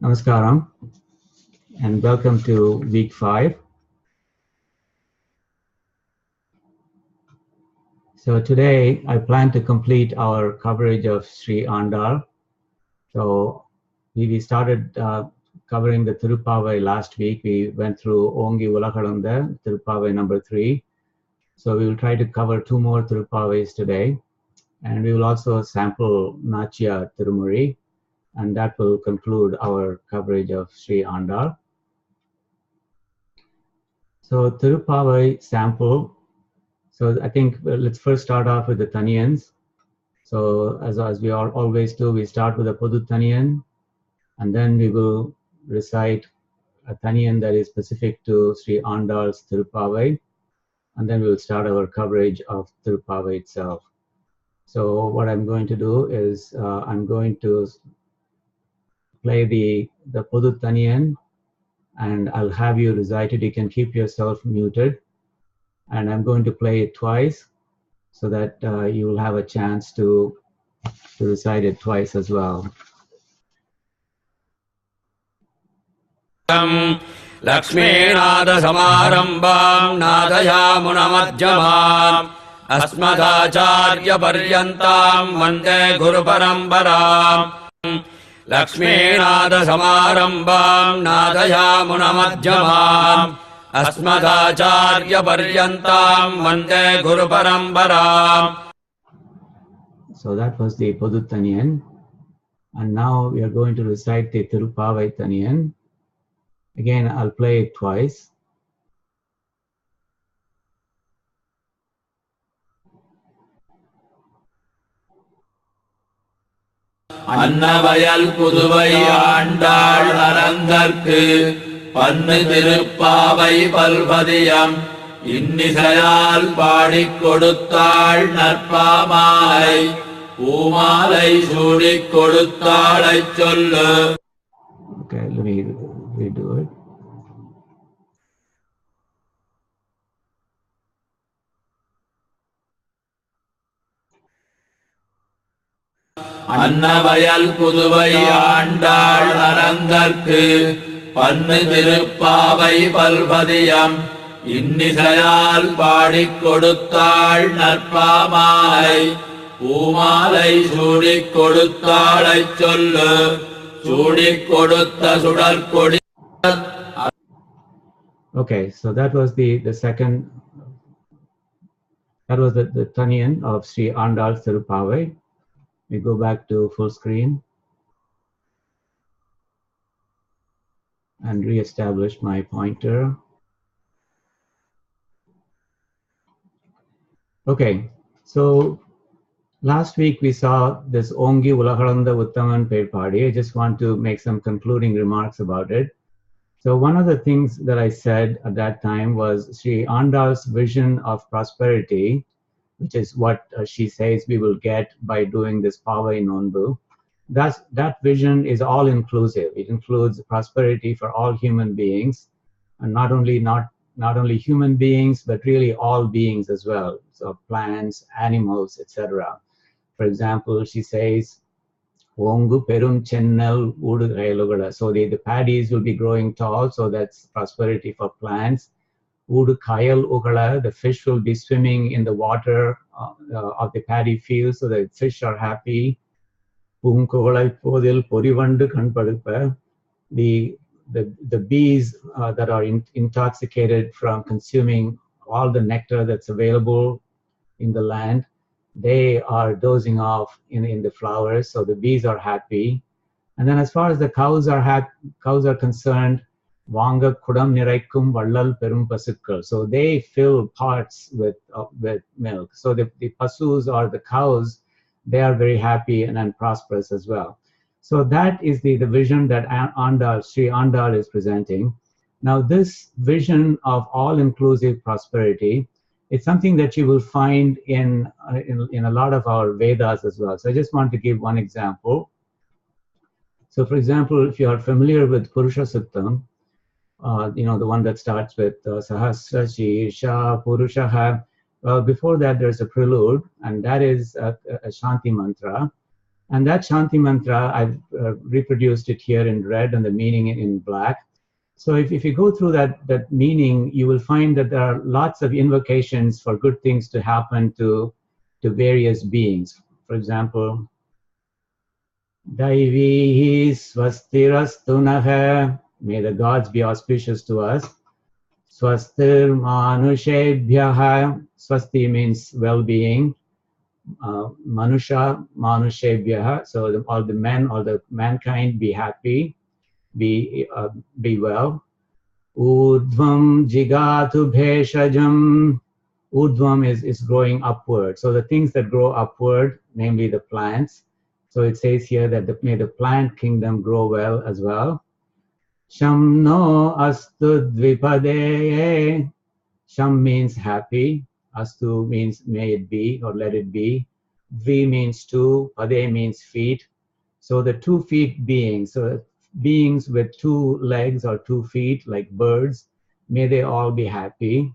Namaskaram and welcome to week 5. So today I plan to complete our coverage of Sri Andal. So we started covering the Tiruppavai last week. We went through Ongi Ulakadanda, Tiruppavai number 3. So we will try to cover 2 more Tiruppavais today. And we will also sample Nachiyar Tirumozhi, and that will conclude our coverage of Sri Andal. So Tiruppavai sample. So I think let's first start off with the Taniyans. So as we always do, we start with a Podu Taniyan, and then we will recite a Taniyan that is specific to Sri Andal's Tiruppavai, and then we will start our coverage of Tiruppavai itself. So what I'm going to do is I'm going to play the Podu Taniyan, and I'll have you recite it. You can keep yourself muted, and I'm going to play it twice so that you will have a chance to recite it twice as well. Lakshminada samarambam nadayamunamajjamam asmadacharya paryantam vande guru parambaram. Lakshminada samarambam nadayamunamajjamam asmadacharya paryantam vande guru parambaram. So that was the Podu Taniyan, and now we are going to recite the Tiruppavai Taniyan. Again, I'll play it twice. அன்னவயல் Puduvai Andal அரங்கற்கு பன்னு திருப்பாவை பல்பதியம் இன்னிசையால் பாடிக் கொடுத்தாள் நற்பாமாலை பூமாலை சூடிக் கொடுத்தாளைச் சொல்லு. Okay, let me redo it. அன்னவயல் Puduvai Andal அரங்கற்கு பன்னு திருப்பாவை பல்பதியம் இன்னிசையால் பாடிக் கொடுத்தாள் நற்பாமாலை பூமாலை சூடிக் கொடுத்தாளைச் சொல்லு. சூடிக் கொடுத்த சுடற்கொடி. Okay, so that was the second. That was the Taniyan of Sri Andal Tiruppavai. We go back to full screen and re-establish my pointer. Okay, so last week we saw this Ongi Ulakadanda Uttaman Perpadi. I just want to make some concluding remarks about it. So one of the things that I said at that time was Sri Andal's vision of prosperity, which is what she says we will get by doing this Pavai Nonbu. That vision is all inclusive. It includes prosperity for all human beings, and not only human beings, but really all beings as well. So plants, animals, etc. For example, she says, Ongu Perum Chennal Udu Railugala. So the paddies will be growing tall, so that's prosperity for plants. Udu Kayal Ugala, the fish will be swimming in the water of the paddy field, so the fish are happy. The bees that are intoxicated from consuming all the nectar that's available in the land, they are dozing off in the flowers, so the bees are happy. And then as far as the cows are concerned, Vanga Kudam Niraikum Vallal Perum Pasukal. So they fill pots with milk. So the pasus or the cows, they are very happy and prosperous as well. So that is the vision that Sri Andal is presenting. Now this vision of all-inclusive prosperity, it's something that you will find in a lot of our Vedas as well. So I just want to give one example. So for example, if you are familiar with Purusha Suktam, the one that starts with Sahasra Shirsha Purushaha. Well, before that, there's a prelude, and that is a Shanti mantra. And that Shanti mantra, I've reproduced it here in red and the meaning in black. So if you go through that meaning, you will find that there are lots of invocations for good things to happen to various beings. For example, Daivi swastirastu naha, may the gods be auspicious to us. Swastir manushebhyaha, swasti means well-being. Manusha manushebhyaha, so all the men, all the mankind be happy, be well. Urdhvam jigatu bheshajam. Urdhvam is growing upward. So the things that grow upward, namely the plants. So it says here that may the plant kingdom grow well as well. Sham no astu dvipade. Sham means happy. Astu means may it be or let it be. Dvi means two. Pade means feet. So the 2 feet beings, so beings with 2 legs or 2 feet, like birds, may they all be happy.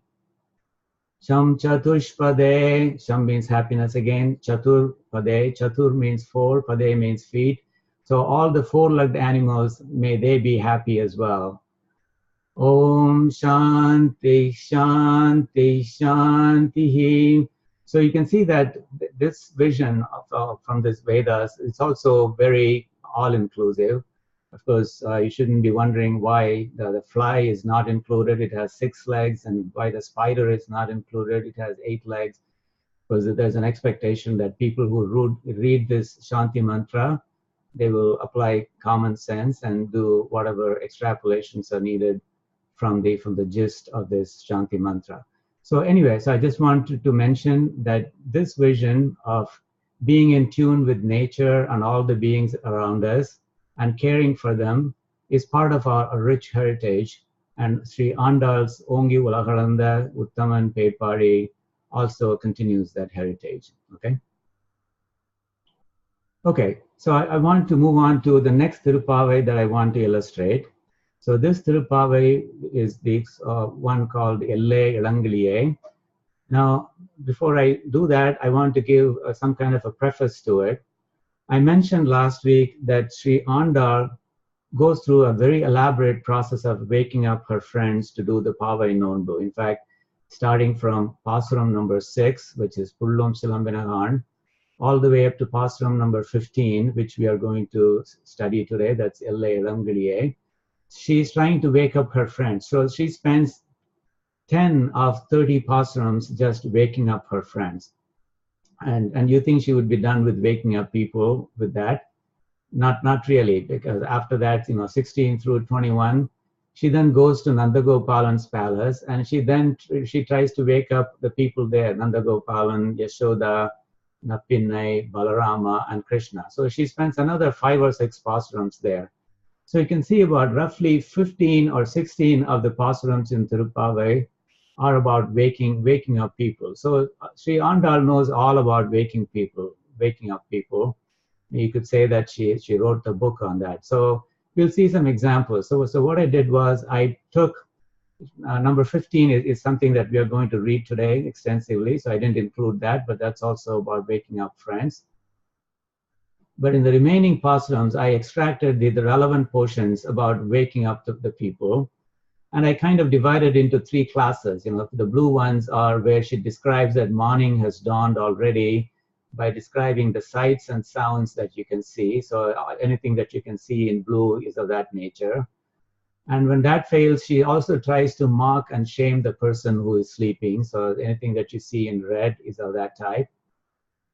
Sham chatushpade, sham means happiness again. Chatur pade, chatur means 4, pade means feet. So all the 4-legged animals, may they be happy as well. Om Shanti Shanti Shanti. So you can see that this vision from this Vedas, it's also very all-inclusive. Of course, you shouldn't be wondering why the fly is not included. It has 6 legs, and why the spider is not included. It has 8 legs. Because there's an expectation that people who read this Shanti mantra, they will apply common sense and do whatever extrapolations are needed from the gist of this Shanti mantra. So anyway, so I just wanted to mention that this vision of being in tune with nature and all the beings around us and caring for them is part of our rich heritage. And Sri Andal's Ongi Ulagalanda Uttaman Pedpadi also continues that heritage. Okay, so I want to move on to the next Tiruppavai that I want to illustrate. So this Tiruppavai is the one called Elle Ilangaliye. Now, before I do that, I want to give some kind of a preface to it. I mentioned last week that Sri Andal goes through a very elaborate process of waking up her friends to do the Pavai Nonbu. In fact, starting from Pasuram number 6, which is Pullum Silambinagan, all the way up to Pasuram number 15, which we are going to study today, that's Elle Ilangaliye. She's trying to wake up her friends. So she spends 10 of 30 pasurams just waking up her friends. And you think she would be done with waking up people with that? Not really, because after that, 16 through 21, she then goes to Nandagopalan's palace, and she tries to wake up the people there, Nandagopalan, Yashoda, Napinnai, Balarama, and Krishna. So she spends another 5 or 6 pasurams there. So you can see about roughly 15 or 16 of the pasurams in Tiruppavai are about waking up people. So Sri Andal knows all about waking up people. You could say that she wrote the book on that. So we'll see some examples. So what I did was I took number 15 is something that we are going to read today extensively. So I didn't include that, but that's also about waking up friends. But in the remaining pasurams, I extracted the relevant portions about waking up the people. And I kind of divided into 3 classes. The blue ones are where she describes that morning has dawned already by describing the sights and sounds that you can see. So anything that you can see in blue is of that nature. And when that fails, she also tries to mock and shame the person who is sleeping. So anything that you see in red is of that type.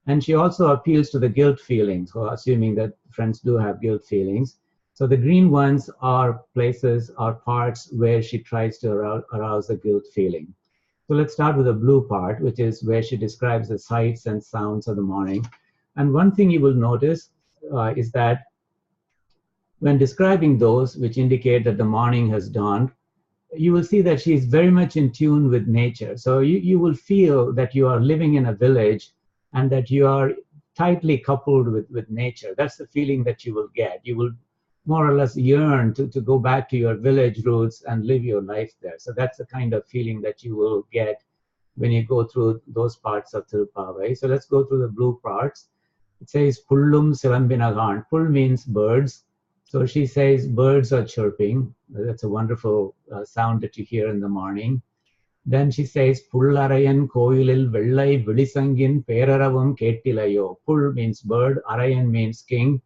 And she also appeals to the guilt feelings, so assuming that friends do have guilt feelings. So the green ones are places or parts where she tries to arouse the guilt feeling. So let's start with the blue part, which is where she describes the sights and sounds of the morning. And one thing you will notice is that when describing those which indicate that the morning has dawned, you will see that she is very much in tune with nature. So you will feel that you are living in a village and that you are tightly coupled with nature. That's the feeling that you will get. You will more or less yearn to go back to your village roots and live your life there. So that's the kind of feeling that you will get when you go through those parts of Tiruppavai. So let's go through the blue parts. it says Pullum Silambinagan. Pull means birds. So she says birds are chirping. That's a wonderful sound that you hear in the morning. Then she says Pullarayan Koilil Vellai Vilisangin Peraravam Kettilayo. Pull means bird, Arayan means king.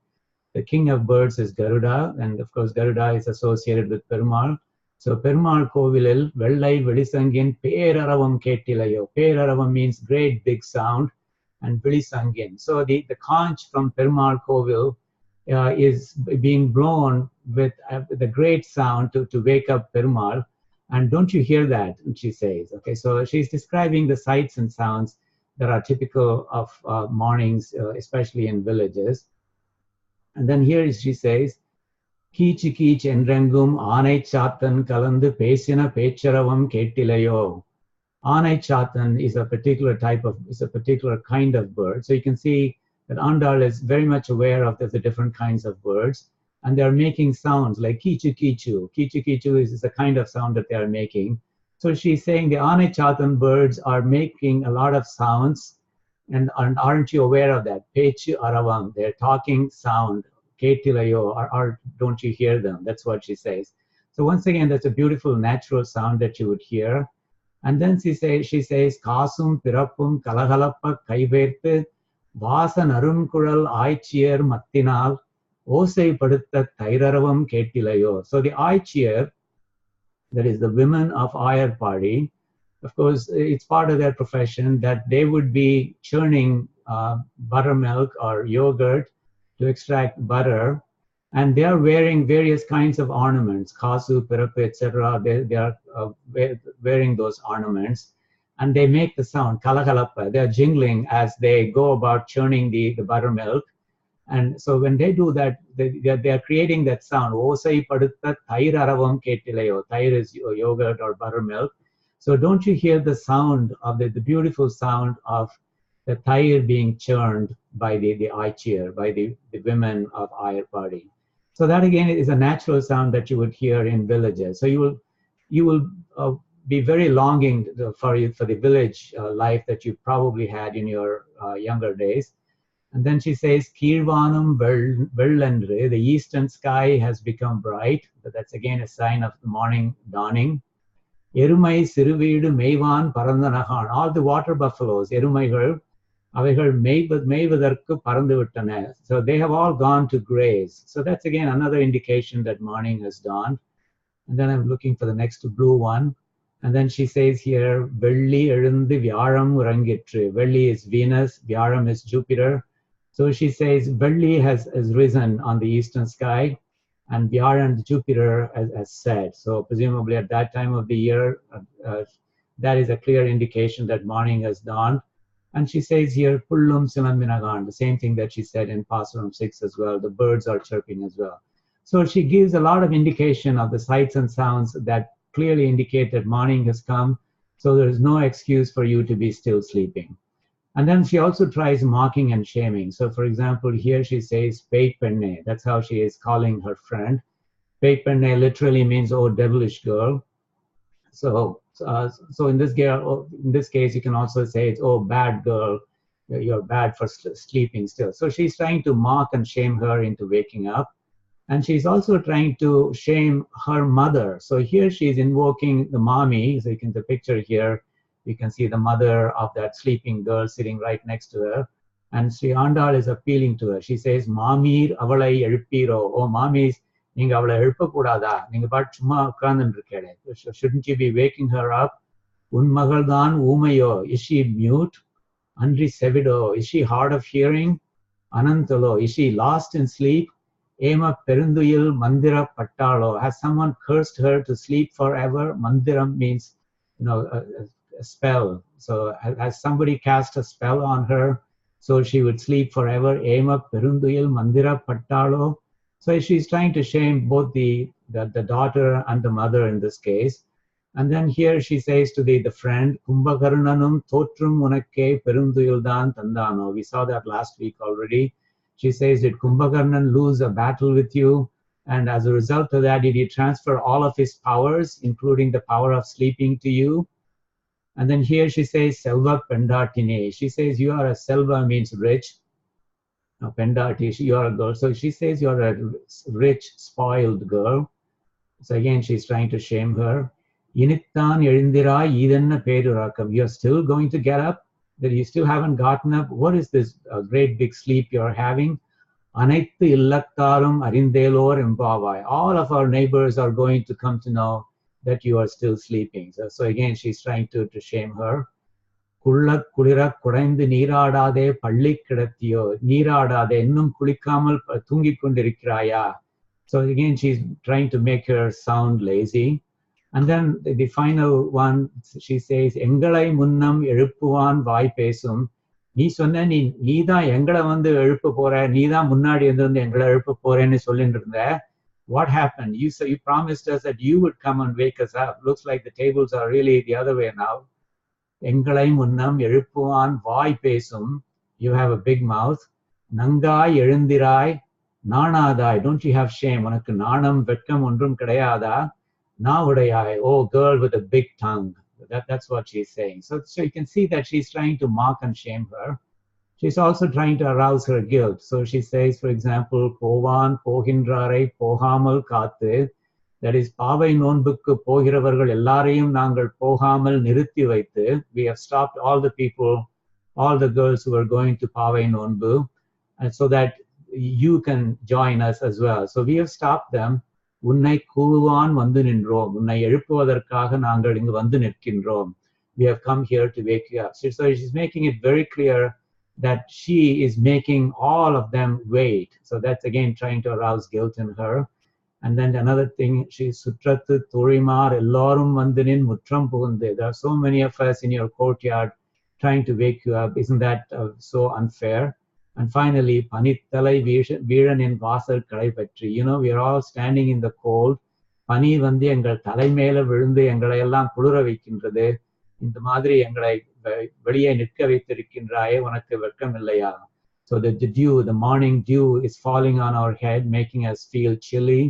The king of birds is Garuda, and of course Garuda is associated with Perumal. So Perumal Kovilil Vellai Vilisangin Peraravam Kettilayo. Peraravam means great big sound, and Vilisangin. So the conch from Perumal Kovil is being blown with the great sound to wake up Perumal. And don't you hear that? She says. Okay, so she's describing the sights and sounds that are typical of mornings, especially in villages. And then here she says, Kீச்சு கீச் என்றெங்கும் ஆனை சாத்தன் கலந்து பேசின பேச்சரவம் கேட்டிலையோ. Aanai chatan is a particular kind of bird. So you can see that Andal is very much aware of the different kinds of birds, and they're making sounds like kichu kichu. Kichu kichu is a kind of sound that they are making. So she's saying the Aanai chatan birds are making a lot of sounds, and aren't you aware of that? Pechu aravam, they're talking sound. Ketilayo, or don't you hear them? That's what she says. So once again, that's a beautiful natural sound that you would hear. And then she says, Kasum Pirappum Kalahalappa Kaiverthu Vasan Arunkural Aichiyar Mattinal Osai Padutta Tairaravam Ketilayo. So the Aichiyar, that is the women of Ayar party, of course, it's part of their profession that they would be churning buttermilk or yogurt to extract butter, and they are wearing various kinds of ornaments, kasu, pirappu, etc. They are wearing those ornaments, and they make the sound, kalakalappa. They are jingling as they go about churning the buttermilk. And so when they do that, they are creating that sound. Osai padutta tairaravam kettilayo. Tair is yogurt or buttermilk. So don't you hear the sound of the beautiful sound of the tair being churned by the Aichiyar, by the women of Ayar party. So that again is a natural sound that you would hear in villages. So you will be very longing for the village life that you probably had in your younger days. And then she says, Kirvanam Vellandre, the eastern sky has become bright. But that's again a sign of the morning dawning. Erumai Siruvidu Meivan Parandanahan, all the water buffaloes, Erumaigal, அவைகள் மேய்வதற்கு பறந்து விட்டன. So they have all gone to graze. So that's again another indication that morning has dawned. And then I'm looking for the next blue one. And then she says here, வெள்ளி எழுந்து வியாழம் உறங்கிற்று. Velli is Venus, Vyaram is Jupiter. So she says Velli has risen on the eastern sky, and Vyaram, Jupiter, has set. So presumably at that time of the year, that is a clear indication that morning has dawned. And she says here, Pullum Silambinagan, the same thing that she said in Pasaram 6 as well. The birds are chirping as well. So she gives a lot of indication of the sights and sounds that clearly indicate that morning has come. So there is no excuse for you to be still sleeping. And then she also tries mocking and shaming. So for example, here she says, Peit Penne. That's how she is calling her friend. Peit Penne literally means, oh, devilish girl. So in this case, you can also say it's, oh, bad girl, you're bad for sleeping still. So she's trying to mock and shame her into waking up. And she's also trying to shame her mother. So here she's invoking the mommy. So you can the picture here, you can see the mother of that sleeping girl sitting right next to her. And Sri Andal is appealing to her. She says, Mamir avalai elpiro. Oh, mommies, நீங்க அவளை எழுப்பக்கூடாதா? நீங்க பாட்டு சும்மா உட்கார்ந்துட்டு இருக்கே. Shouldn't you be waking her up? உன் மகள் தான் ஊமையோ? Is she mute? Andri sevido? Is she hard of hearing? Anantalo? Is she lost in sleep? Ema perunduyil mandira pattalo? Has someone cursed her to sleep forever? Mandiram means, a spell. So has somebody cast a spell on her so she would sleep forever? Ema perunduyil mandira pattalo? So she's trying to shame both the daughter and the mother in this case. And then here she says to the friend, Kumbhakarnanum thotrum unakke perunduyildan tandano. We saw that last week already. She says, did Kumbhakarnan lose a battle with you? And as a result of that, did he transfer all of his powers, including the power of sleeping, to you? And then here she says, Selva Pendatine. She says, you are a Selva means rich. Pendati, you're a girl. So she says you're a rich, spoiled girl. So again, she's trying to shame her. Inittan Elindirai Idenna Pedurakam. You're still going to get up? That you still haven't gotten up? What is this great big sleep you're having? Anaitu Illattarum Arindelor Embavai. All of our neighbors are going to come to know that you are still sleeping. So again, she's trying to shame her. Kulla Kulira Kudaindu Neeradade Palli Kidathiyo. Neeradade Innum Kulikamal Tungi Kundirikiraya. So again, she's trying to make her sound lazy. And then the final one, she says, Engalai Munnam Eruppuvan Vai Pesum. நீ சொன்ன நீ தான் எங்களை வந்து எழுப்ப போற, நீ தான் முன்னாடி வந்து எங்களை எழுப்ப போறேன்னு சொல்லிட்டு இருந்த. What happened? You promised us that you would come and wake us up. Looks like the tables are really the other way now. எங்களை முன்னம் எழுப்புவான் வாய் பேசும். You have a big mouth. நங்காய் எழுந்திராய் நாணாதாய். Don't you have shame? உனக்கு நாணம் வெட்கம் ஒன்றும் கிடையாதா? நாவுடையாய். Oh, girl with a big tongue. That's what she's saying. So you can see that she's trying to mock and shame her. She's also trying to arouse her guilt. So she says, for example, Povan Pohindrarai Pohamal Kathu. That is, Pavai Nonbukku Pohiravargal Ellarayum Nangal Pohamal Nirutti Vaithu. We have stopped all the people, all the girls who are going to Pavai Nonbu, and so that you can join us as well. So we have stopped them. உன்னை கூவான் வந்து நின்றோம். உன்னை எழுப்புவதற்காக நாங்கள் இங்கு வந்து நிற்கின்றோம். We have come here to wake you up. So she's making it very clear that she is making all of them wait. So that's again trying to arouse guilt in her. And then another thing, she's sutrathu thorimar ellarum vandunin mutram pugunde. There are so many of us in your courtyard trying to wake you up. Isn't that so unfair? And finally, Panithalai Veeranin Vasal Kadaipatri. You know, we are all standing in the cold. Pani வந்து எங்கள் தலைமையில விழுந்து எங்களை எல்லாம் குளிர வைக்கின்றது. இந்த மாதிரி எங்களை வெளியே நிற்க வைத்திருக்கின்றாயே, உனக்கு வெட்கம் இல்லையா? So the dew, the morning dew is falling on our head, making us feel chilly.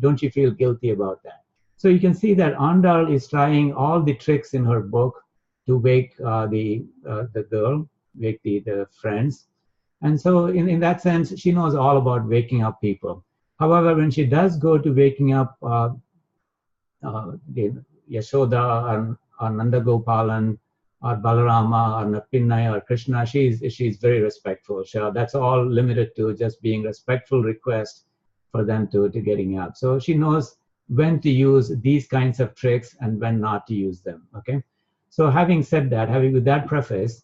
Don't you feel guilty about that? So you can see that Andal is trying all the tricks in her book to wake the girl, wake the friends. And so in that sense, she knows all about waking up people. However, when she does go to waking up Yashoda or Nandagopalan or Balarama or Napinnai or Krishna, she's very respectful. That's all limited to just being respectful request for them to getting up. So she knows when to use these kinds of tricks and when not to use them. Okay. So having said that, with that preface,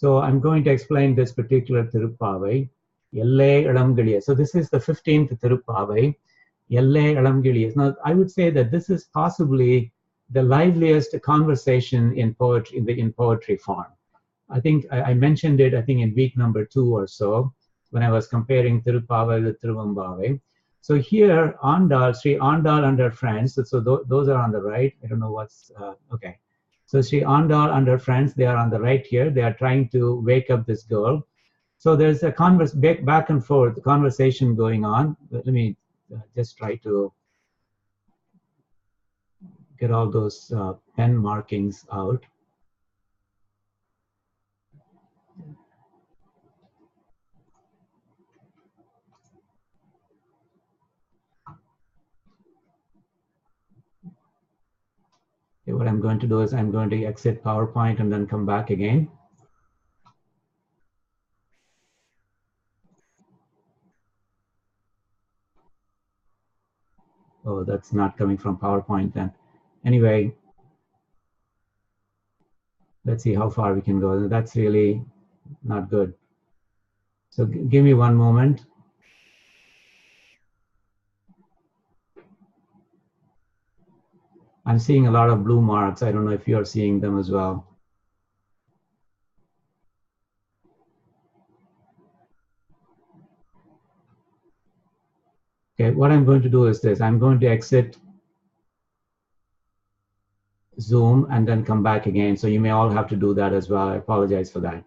so I'm going to explain this particular Tiruppavai, Yelle Elamgiliya. So this is the 15th Tiruppavai, Yelle Elamgiliya. Now, I would say that this is possibly the liveliest conversation in poetry, in poetry form. I think I mentioned it, I think in week number 2 or so, when I was comparing Tiruppavai with Tiruvambavai. So here, Andal, Sri Andal and her friends, so those are on the right. I don't know what's, okay. So Sri Andal and her friends, they are on the right here. They are trying to wake up this girl. So there's a back and forth conversation going on. Let me just try to get all those pen markings out. Okay, what I'm going to do is I'm going to exit PowerPoint and then come back again. Oh, that's not coming from PowerPoint then. Anyway, let's see how far we can go. That's really not good. So give me one moment. I'm seeing a lot of blue marks. I don't know if you're seeing them as well. Okay, what I'm going to do is this. I'm going to exit Zoom and then come back again. So you may all have to do that as well. I apologize for that.